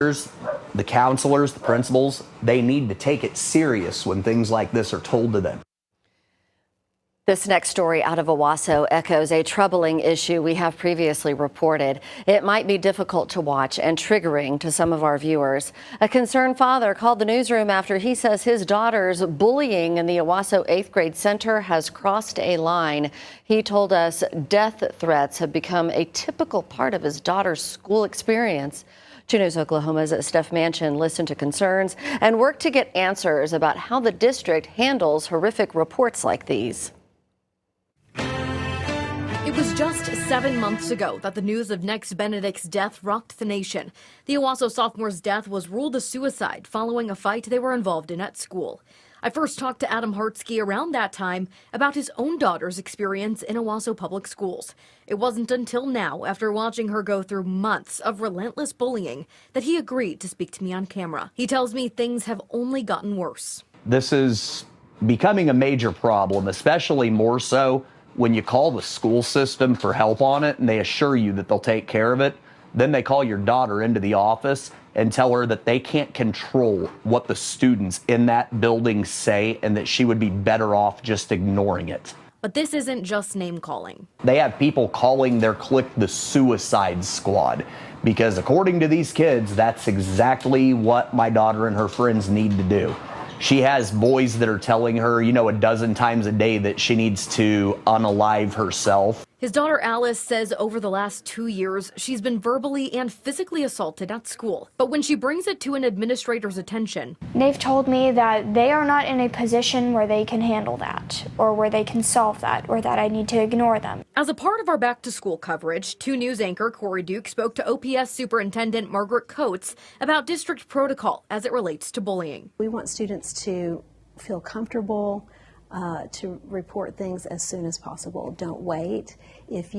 The counselors, the principals, they need to take it serious when things like this are told to them. This next story out of Owasso echoes a troubling issue we have previously reported. It might be difficult to watch and triggering to some of our viewers. A concerned father called the newsroom after he says his daughter's bullying in the Owasso 8th grade center has crossed a line. He told us death threats have become a typical part of his daughter's school experience. 2 News Oklahoma's Steph Manchin listened to concerns and worked to get answers about how the district handles horrific reports like these. It was just 7 months ago that the news of Next Benedict's death rocked the nation. The Owasso sophomore's death was ruled a suicide following a fight they were involved in at school. I first talked to Alice Hartzke around that time about his own daughter's experience in Owasso public schools. It wasn't until now, after watching her go through months of relentless bullying, that he agreed to speak to me on camera. He tells me things have only gotten worse. This is becoming a major problem, especially more so when you call the school system for help on it and they assure you that they'll take care of it. Then they call your daughter into the office and tell her that they can't control what the students in that building say and that she would be better off just ignoring it. But this isn't just name calling. They have people calling their clique the suicide squad because according to these kids, that's exactly what my daughter and her friends need to do. She has boys that are telling her, a dozen times a day that she needs to unalive herself. His daughter Alice says over the last 2 years, she's been verbally and physically assaulted at school. But when she brings it to an administrator's attention, they've told me that they are not in a position where they can handle that, or where they can solve that, or that I need to ignore them. As a part of our back to school coverage, 2 News anchor Corey Duke spoke to OPS Superintendent Margaret Coates about district protocol as it relates to bullying. We want students to feel comfortable, to report things as soon as possible. Don't wait. If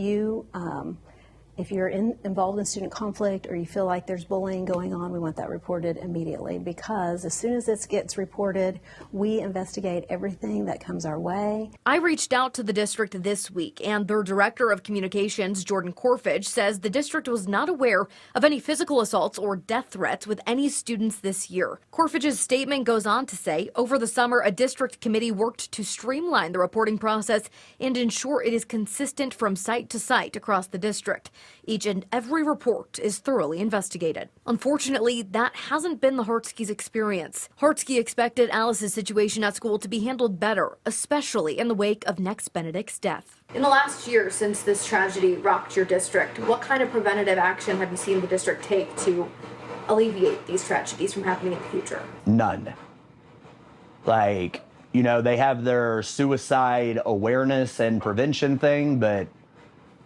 you're involved in student conflict or you feel like there's bullying going on, we want that reported immediately, because as soon as this gets reported, we investigate everything that comes our way. I reached out to the district this week, and their director of communications, Jordan Corfidge, says the district was not aware of any physical assaults or death threats with any students this year. Corfidge's statement goes on to say, over the summer, a district committee worked to streamline the reporting process and ensure it is consistent from site to site across the district. Each and every report is thoroughly investigated. Unfortunately, that hasn't been the Hartzke's experience. Hartzke expected Alice's situation at school to be handled better, especially in the wake of Next Benedict's death. In the last year since this tragedy rocked your district, what kind of preventative action have you seen the district take to alleviate these tragedies from happening in the future? None. They have their suicide awareness and prevention thing, but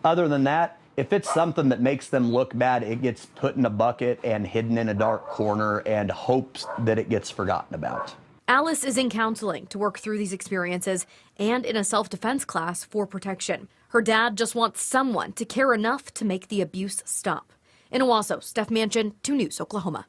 other than that, if it's something that makes them look bad, it gets put in a bucket and hidden in a dark corner and hopes that it gets forgotten about. Alice is in counseling to work through these experiences and in a self-defense class for protection. Her dad just wants someone to care enough to make the abuse stop. In Owasso, Steph Manchin, 2 News, Oklahoma.